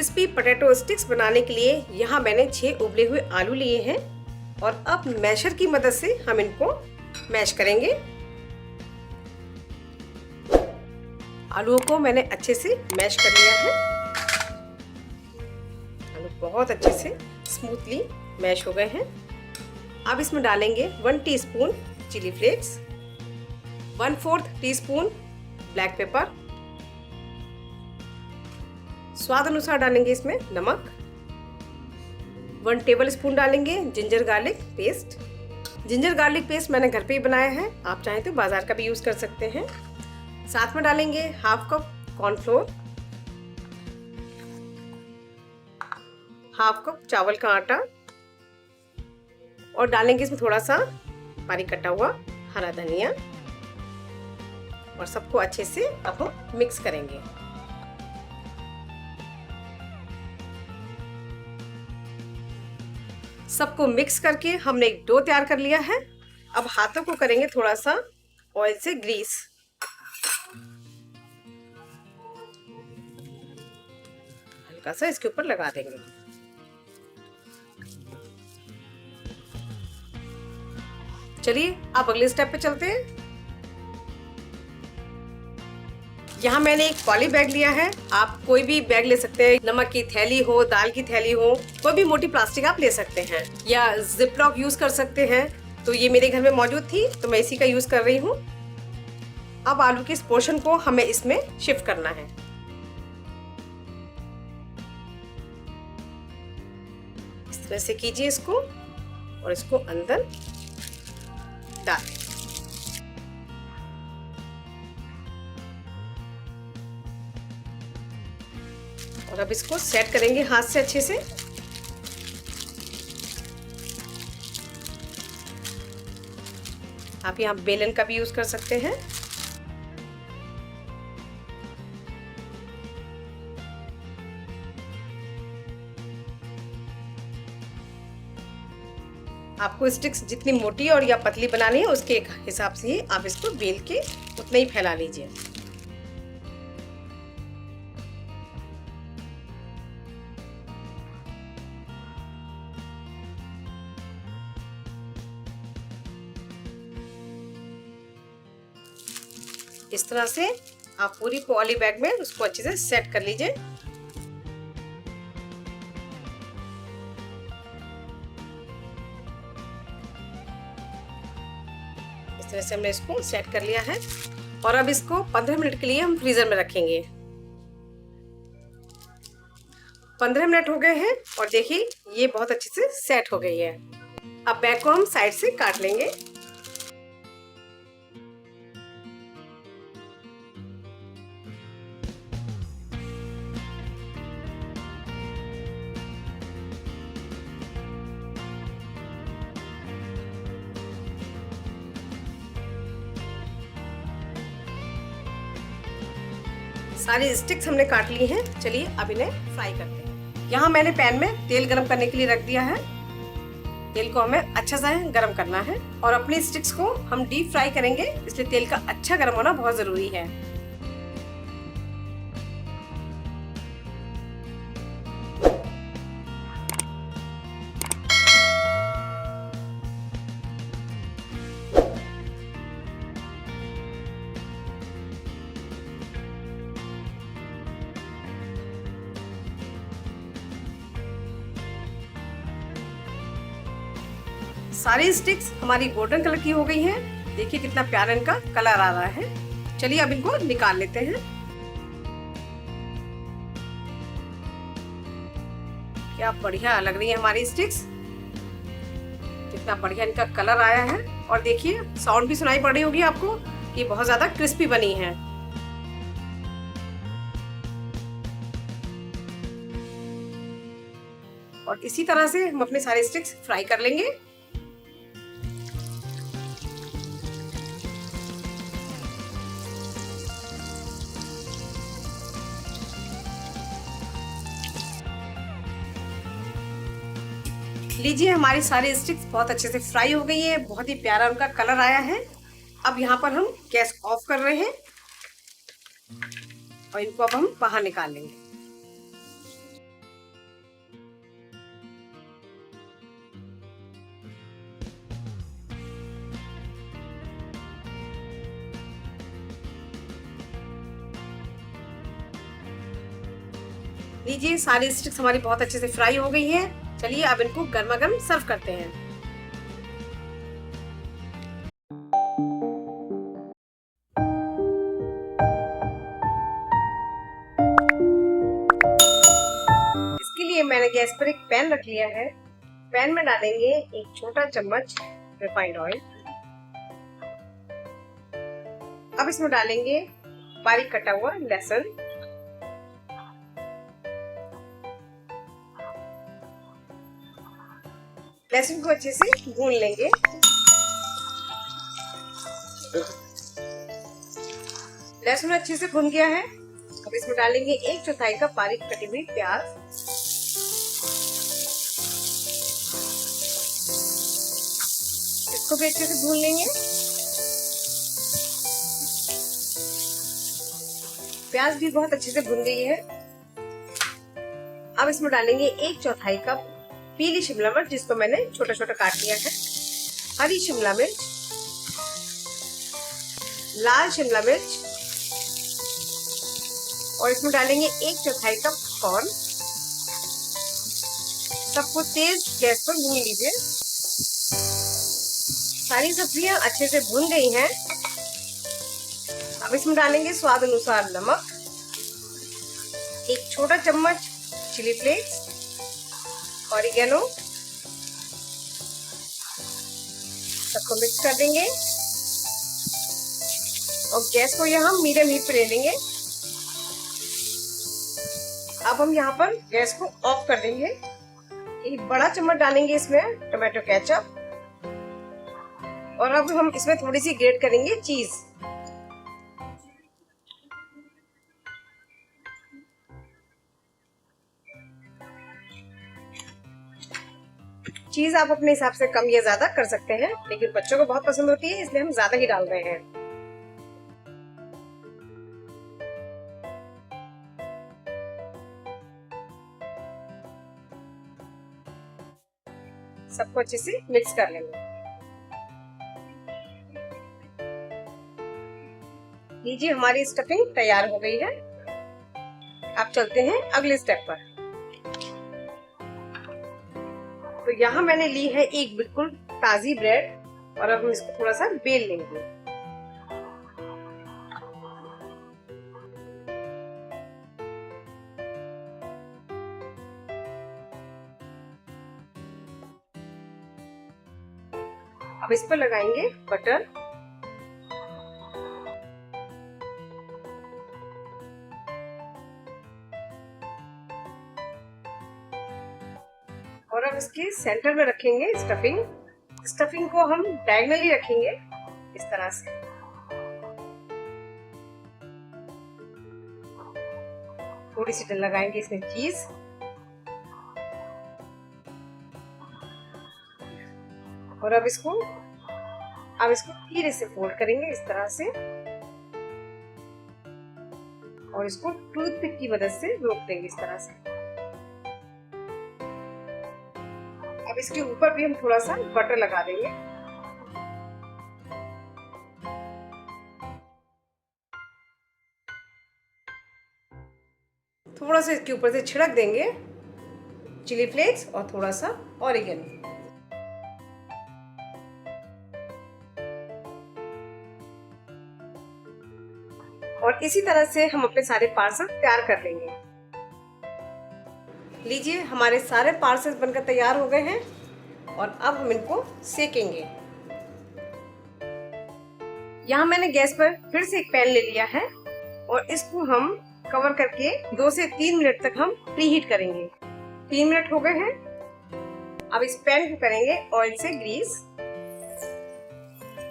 Crispy potato sticks बनाने के लिए यहाँ मैंने 6 उबले हुए आलू लिए हैं और अब मैशर की मदद से हम इनको मैश करेंगे। आलूओं को मैंने अच्छे से मैश कर लिया है। आलू बहुत अच्छे से स्मूथली मैश हो गए हैं। अब इसमें डालेंगे 1 teaspoon chili flakes, 1/4 teaspoon black pepper, स्वाद अनुसार डालेंगे इसमें नमक, 1 टेबलस्पून डालेंगे ginger garlic paste. Ginger garlic paste मैंने घर पे ही बनाया है, आप चाहें तो बाजार का भी यूज़ कर सकते हैं। साथ में डालेंगे 1/2 कप कॉर्नफ्लोर, 1/2 कप चावल का आटा और डालेंगे इसमें थोड़ा सा बारीक कटा हुआ हरा धनिया और सबको अच्छे से अब हम मिक्स करेंगे। सबको मिक्स करके हमने एक डो तैयार कर लिया है। अब हाथों को करेंगे थोड़ा सा ऑयल से ग्रीस। हल्का सा इसके ऊपर लगा देंगे। चलिए अब अगले स्टेप पे चलते हैं। यहाँ मैंने एक पॉली बैग लिया है, आप कोई भी बैग ले सकते हैं। नमक की थैली हो, दाल की थैली हो, कोई भी मोटी प्लास्टिक आप ले सकते हैं या जिप लॉक यूज कर सकते हैं। तो ये मेरे घर में मौजूद थी तो मैं इसी का यूज कर रही हूँ। अब आलू के इस पोर्शन को हमें इसमें शिफ्ट करना है। इस तरह से कीजिए इसको और इसको अंदर डालें। और अब इसको सेट करेंगे हाथ से अच्छे से। आप यहाँ बेलन का भी यूज कर सकते हैं। आपको स्टिक्स जितनी मोटी और या पतली बनानी है उसके हिसाब से ही आप इसको बेल के उतना ही फैला लीजिए। इस तरह से आप पूरी पॉली बैग में उसको अच्छे से सेट कर लीजिए। इस तरह से हमने इसको सेट कर लिया है और अब इसको 15 मिनट के लिए हम फ्रीजर में रखेंगे। 15 मिनट हो गए हैं और देखिए ये बहुत अच्छे से सेट हो गई है। अब बैग को हम साइड से काट लेंगे। सारी स्टिक्स हमने काट ली हैं। चलिए अब इन्हें फ्राई करते हैं। यहाँ मैंने पैन में तेल गरम करने के लिए रख दिया है। तेल को हमें अच्छा सा गरम करना है और अपनी स्टिक्स को हम डीप फ्राई करेंगे, इसलिए तेल का अच्छा गरम होना बहुत जरूरी है। सारी स्टिक्स हमारी गोल्डन कलर की हो गई हैं। देखिए कितना प्यारा इनका कलर आ रहा है। चलिए अब इनको निकाल लेते हैं। क्या बढ़िया लग रही है हमारी स्टिक्स, कितना बढ़िया इनका कलर आया है। और देखिए साउंड भी सुनाई पड़ रही होगी आपको कि बहुत ज्यादा क्रिस्पी बनी है। और इसी तरह से हम अपने सारे स्टिक्स फ्राई कर लेंगे। लीजिए हमारी सारी स्टिक्स बहुत अच्छे से फ्राई हो गई है, बहुत ही प्यारा उनका कलर आया है। अब यहाँ पर हम गैस ऑफ कर रहे हैं और इनको अब हम बाहर निकाल लेंगे। लीजिए सारी स्टिक्स हमारी बहुत अच्छे से फ्राई हो गई हैं। चलिए अब इनको गर्मा गर्म सर्व करते हैं। इसके लिए मैंने गैस पर एक पैन रख लिया है। पैन में डालेंगे एक छोटा चम्मच रिफाइंड ऑयल। अब इसमें डालेंगे बारीक कटा हुआ लहसुन। लहसुन को अच्छे से भून लेंगे। लहसुन अच्छे से भुन गया है। अब इसमें डालेंगे 1/4 कप बारीक कटी हुई प्याज। इसको भी अच्छे से भून लेंगे। प्याज भी बहुत अच्छे से भुन गई है। अब इसमें डालेंगे 1/4 कप पीली शिमला मिर्च, जिसको मैंने छोटा छोटा काट लिया है, हरी शिमला मिर्च, लाल शिमला मिर्च, और इसमें डालेंगे 1/4 कप कॉर्न। सबको तेज गैस पर भून लीजिए। सारी सब्जियां अच्छे से भून गई हैं। अब इसमें डालेंगे स्वाद अनुसार नमक, एक छोटा चम्मच चिली फ्लेक्स, ऑरिगेनो। सबको मिक्स कर देंगे और गैस को यहाँ मीडियम हीट पे ले लेंगे। अब हम यहाँ पर गैस को ऑफ कर देंगे। एक बड़ा चम्मच डालेंगे इसमें टोमेटो केचप, और अब हम इसमें थोड़ी सी ग्रेट करेंगे चीज। चीज आप अपने हिसाब से कम या ज्यादा कर सकते हैं, लेकिन बच्चों को बहुत पसंद होती है इसलिए हम ज्यादा ही डाल रहे हैं। सबको अच्छे से मिक्स कर लेंगे। लीजिए हमारी स्टफिंग तैयार हो गई है। अब चलते हैं अगले स्टेप पर। तो यहाँ मैंने ली है एक बिल्कुल ताजी ब्रेड, और अब हम इसको थोड़ा सा बेल लेंगे। अब इस पर लगाएंगे बटर, और अब इसके सेंटर में रखेंगे स्टफिंग। स्टफिंग को हम डायगनली रखेंगे इस तरह से। थोड़ी सी लगाएंगे इसमें चीज, और अब इसको धीरे से फोल्ड करेंगे इस तरह से, और इसको टूथपिक की मदद से रोक देंगे इस तरह से। अब इसके ऊपर भी हम थोड़ा सा बटर लगा देंगे। थोड़ा सा इसके ऊपर से छिड़क देंगे चिली फ्लेक्स और थोड़ा सा ऑरिगेनो। और इसी तरह से हम अपने सारे पार्सल तैयार कर लेंगे। लीजिए हमारे सारे पार्सल बनकर तैयार हो गए हैं, और अब हम इनको सेकेंगे। यहाँ मैंने गैस पर फिर से एक पैन ले लिया है, और इसको हम कवर करके 2 से 3 मिनट तक हम प्रीहीट करेंगे। 3 मिनट हो गए हैं। अब इस पैन को करेंगे ऑयल से ग्रीस।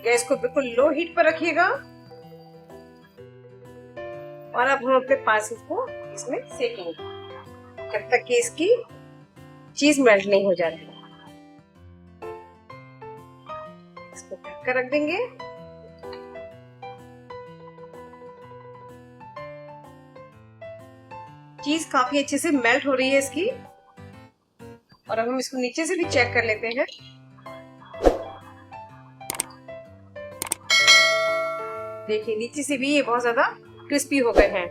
गैस को बिल्कुल लो हीट पर रखिएगा, और अब हम अपने पार्सल को इसमें सेकेंगे जब तक कि इसकी चीज मेल्ट नहीं हो जाती। इसको ढककर रख देंगे। चीज काफी अच्छे से मेल्ट हो रही है इसकी, और अब हम इसको नीचे से भी चेक कर लेते हैं। देखिए नीचे से भी ये बहुत ज्यादा क्रिस्पी हो गए हैं।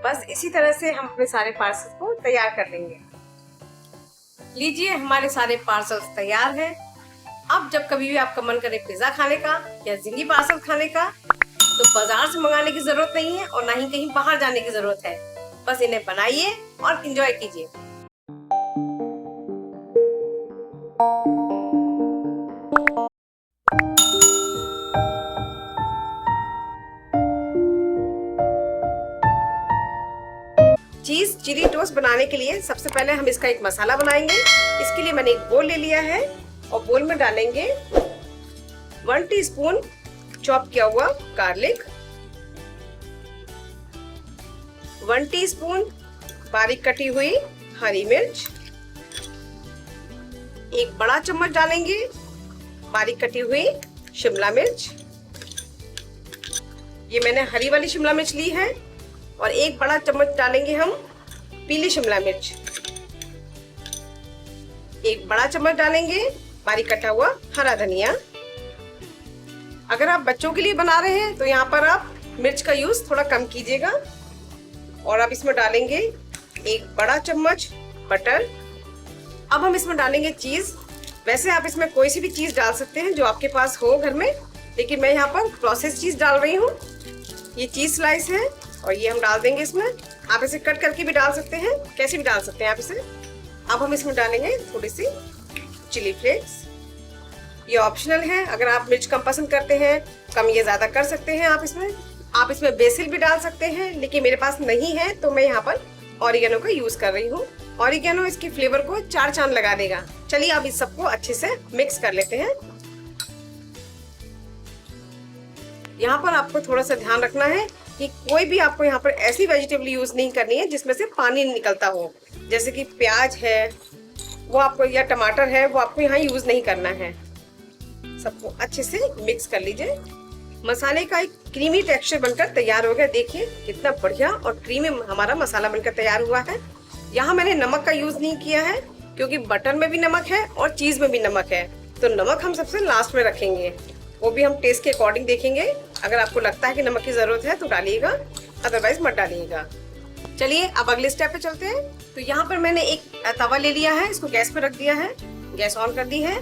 बस इसी तरह से हम अपने सारे पार्सल को तैयार कर लेंगे। लीजिए, हमारे सारे पार्सल्स तैयार हैं। अब जब कभी भी आपका मन करे पिज्जा खाने का या जिंगी पार्सल खाने का, तो बाजार से मंगाने की जरूरत नहीं है और ना ही कहीं बाहर जाने की जरूरत है। बस इन्हें बनाइए और एंजॉय कीजिए। चीज चिली टोस्ट बनाने के लिए सबसे पहले हम इसका एक मसाला बनाएंगे। इसके लिए मैंने एक बोल ले लिया है और बोल में डालेंगे 1 टीस्पून चॉप किया हुआ गार्लिक, 1 टीस्पून बारीक कटी हुई हरी मिर्च, 1 बड़ा चम्मच डालेंगे बारीक कटी हुई शिमला मिर्च, ये मैंने हरी वाली शिमला मिर्च ली है, और 1 बड़ा चम्मच डालेंगे हम पीली शिमला मिर्च, 1 बड़ा चम्मच डालेंगे बारीक कटा हुआ हरा धनिया। अगर आप बच्चों के लिए बना रहे हैं तो यहाँ पर आप मिर्च का यूज थोड़ा कम कीजिएगा। और अब इसमें डालेंगे 1 बड़ा चम्मच बटर। अब हम इसमें डालेंगे चीज। वैसे आप इसमें कोई सी भी चीज डाल सकते हैं जो आपके पास हो घर में, लेकिन मैं यहाँ पर प्रोसेस चीज डाल रही हूँ। ये चीज स्लाइस है और ये हम डाल देंगे इसमें। आप इसे कट करके भी डाल सकते हैं, कैसे भी डाल सकते हैं आप इसे। अब हम इसमें डालेंगे थोड़ी सी चिली फ्लेक्स। ये ऑप्शनल है, अगर आप मिर्च कम पसंद करते हैं कम या ज्यादा कर सकते हैं आप इसमें बेसिल भी डाल सकते हैं, लेकिन मेरे पास नहीं है तो मैं यहाँ पर ऑरिगेनो का यूज कर रही हूँ। ऑरिगेनो इसके फ्लेवर को 4 चांद लगा देगा। चलिए अब इस सबको अच्छे से मिक्स कर लेते हैं। यहाँ पर आपको थोड़ा सा ध्यान रखना है कि कोई भी आपको यहाँ पर ऐसी वेजिटेबल यूज नहीं करनी है जिसमें से पानी निकलता हो, जैसे कि प्याज है वो आपको, या टमाटर है वो आपको यहाँ यूज नहीं करना है। सबको अच्छे से मिक्स कर लीजिए। मसाले का एक क्रीमी टेक्सचर बनकर तैयार हो गया। देखिए कितना बढ़िया और क्रीमी हमारा मसाला बनकर तैयार हुआ है। यहाँ मैंने नमक का यूज नहीं किया है क्योंकि बटर में भी नमक है और चीज में भी नमक है, तो नमक हम सबसे लास्ट में रखेंगे। वो भी हम टेस्ट के अकॉर्डिंग देखेंगे। अगर आपको लगता है कि नमक की जरूरत है तो डालिएगा, अदरवाइज मत डालिएगा। चलिए अब अगले स्टेप पे चलते हैं। तो यहाँ पर मैंने एक तवा ले लिया है, इसको गैस पे रख दिया है, गैस ऑन कर दी है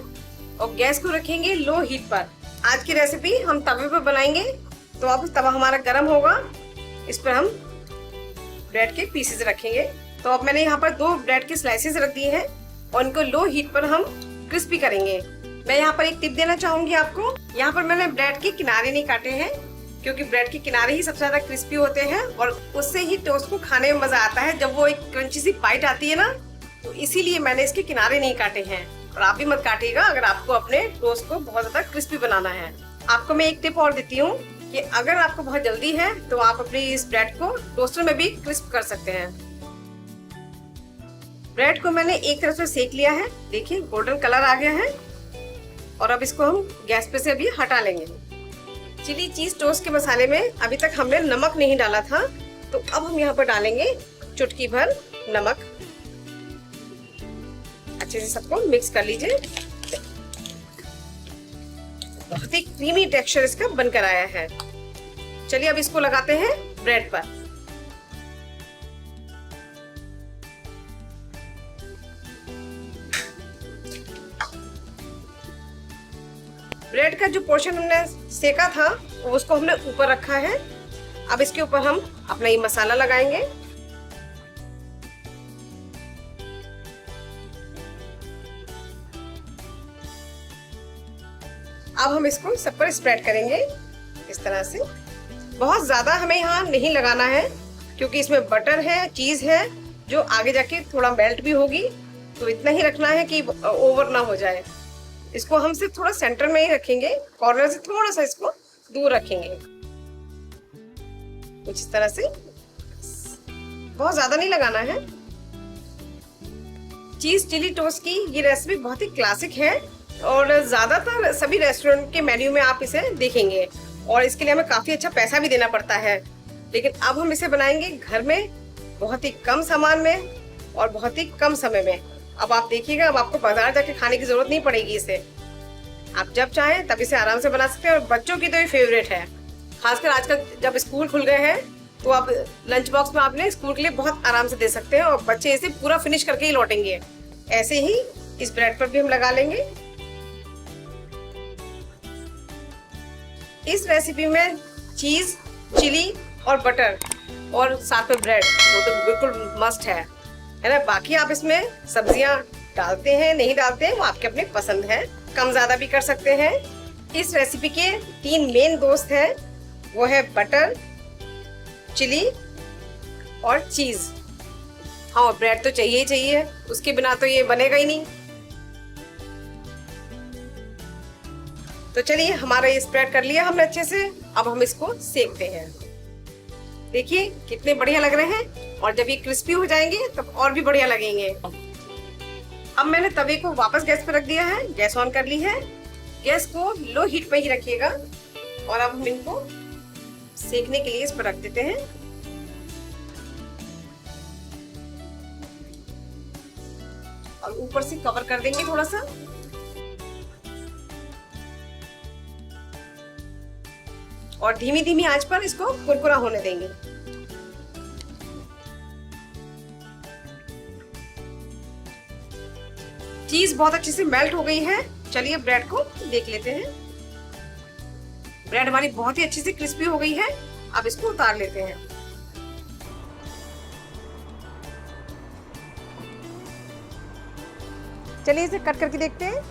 और गैस को रखेंगे लो हीट पर। आज की रेसिपी हम तवे पर बनाएंगे, तो अब तवा हमारा गर्म होगा। इस पर हम ब्रेड के पीसेस रखेंगे। तो अब मैंने यहाँ पर 2 ब्रेड के स्लाइसेस रख दिए हैं और इनको लो हीट पर हम क्रिस्पी करेंगे। मैं यहाँ पर एक टिप देना चाहूंगी आपको। यहाँ पर मैंने ब्रेड के किनारे नहीं काटे हैं क्योंकि ब्रेड के किनारे ही सबसे ज्यादा क्रिस्पी होते हैं और उससे ही टोस्ट को खाने में मजा आता है। जब वो एक क्रंची सी बाइट आती है ना, तो इसीलिए मैंने इसके किनारे नहीं काटे हैं। और आप भी मत काटिएगा अगर आपको अपने टोस्ट को बहुत ज्यादा क्रिस्पी बनाना है। आपको मैं एक टिप और देती हूँ कि अगर आपको बहुत जल्दी है तो आप अपनी इस ब्रेड को टोस्टर में भी क्रिस्प कर सकते हैं। ब्रेड को मैंने एक तरफ से सेक लिया है, देखिए गोल्डन कलर आ गया है। और अब इसको हम गैस पे से अभी हटा लेंगे। चिली चीज टोस्ट के मसाले में अभी तक हमने नमक नहीं डाला था, तो अब हम यहाँ पर डालेंगे चुटकी भर नमक। अच्छे से सबको मिक्स कर लीजिए। बहुत ही क्रीमी टेक्सचर इसका बनकर आया है। चलिए अब इसको लगाते हैं ब्रेड पर। ब्रेड का जो पोर्शन हमने सेका था उसको हमने ऊपर रखा है। अब इसके ऊपर हम अपना ये मसाला लगाएंगे। अब हम इसको सब पर स्प्रेड करेंगे इस तरह से। बहुत ज्यादा हमें यहाँ नहीं लगाना है क्योंकि इसमें बटर है, चीज है जो आगे जाके थोड़ा मेल्ट भी होगी, तो इतना ही रखना है कि ओवर ना हो जाए। इसको हम सिर्फ थोड़ा सेंटर में ही रखेंगे, कॉर्नर से थोड़ा सा इसको दूर रखेंगे कुछ इस तरह से। बहुत ज्यादा नहीं लगाना है। चीज चिली टोस्ट की ये रेसिपी बहुत ही क्लासिक है और ज्यादातर सभी रेस्टोरेंट के मेन्यू में आप इसे देखेंगे और इसके लिए हमें काफी अच्छा पैसा भी देना पड़ता है। लेकिन अब हम इसे बनाएंगे घर में बहुत ही कम सामान में और बहुत ही कम समय में। अब आप देखिएगा, अब आपको बाजार जाके खाने की जरूरत नहीं पड़ेगी। इसे आप जब चाहें तब इसे आराम से बना सकते हैं और बच्चों की तो ये फेवरेट है। खासकर आजकल जब स्कूल खुल गए हैं तो आप लंच बॉक्स में आपने स्कूल के लिए बहुत आराम से दे सकते हैं और बच्चे इसे पूरा फिनिश करके ही लौटेंगे। ऐसे ही इस ब्रेड पर भी हम लगा लेंगे। इस रेसिपी में चीज, चिली और बटर और साथ में ब्रेड वो तो बिल्कुल मस्ट है ना। बाकी आप इसमें सब्जियां डालते हैं नहीं डालते हैं वो आपके अपने पसंद है, कम ज्यादा भी कर सकते हैं। इस रेसिपी के 3 मेन दोस्त हैं, वो है बटर, चिली और चीज। हाँ, ब्रेड तो चाहिए ही चाहिए, उसके बिना तो ये बनेगा ही नहीं। तो चलिए, हमारा ये स्प्रेड कर लिया हमने अच्छे से। अब हम इसको सेकते हैं। देखिए कितने बढ़िया लग रहे हैं और जब ये क्रिस्पी हो जाएंगे तब और भी बढ़िया लगेंगे। अब मैंने तवे को वापस गैस पर रख दिया है, गैस ऑन कर ली है। गैस को लो हीट पे ही रखिएगा और अब हम इनको सेकने के लिए इस पर रख देते हैं। और ऊपर से कवर कर देंगे थोड़ा सा। और धीमी धीमी आंच पर इसको कुरकुरा होने देंगे। चीज बहुत अच्छे से मेल्ट हो गई है। चलिए ब्रेड को देख लेते हैं। ब्रेड हमारी बहुत ही अच्छे से क्रिस्पी हो गई है। अब इसको उतार लेते हैं। चलिए इसे कट करके देखते हैं।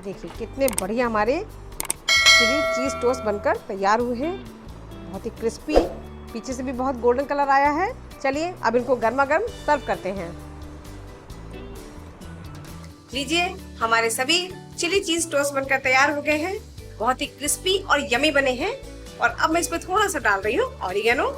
देखिए कितने बढ़िया हमारे चिली चीज टोस्ट बनकर तैयार हुए हैं। बहुत ही क्रिस्पी, पीछे से भी बहुत गोल्डन कलर आया है। चलिए अब इनको गर्मा गर्म सर्व करते हैं। लीजिए, हमारे सभी चिली चीज टोस्ट बनकर तैयार हो गए हैं। बहुत ही क्रिस्पी और यमी बने हैं। और अब मैं इसमें थोड़ा सा डाल रही हूँ ऑरिगेनो।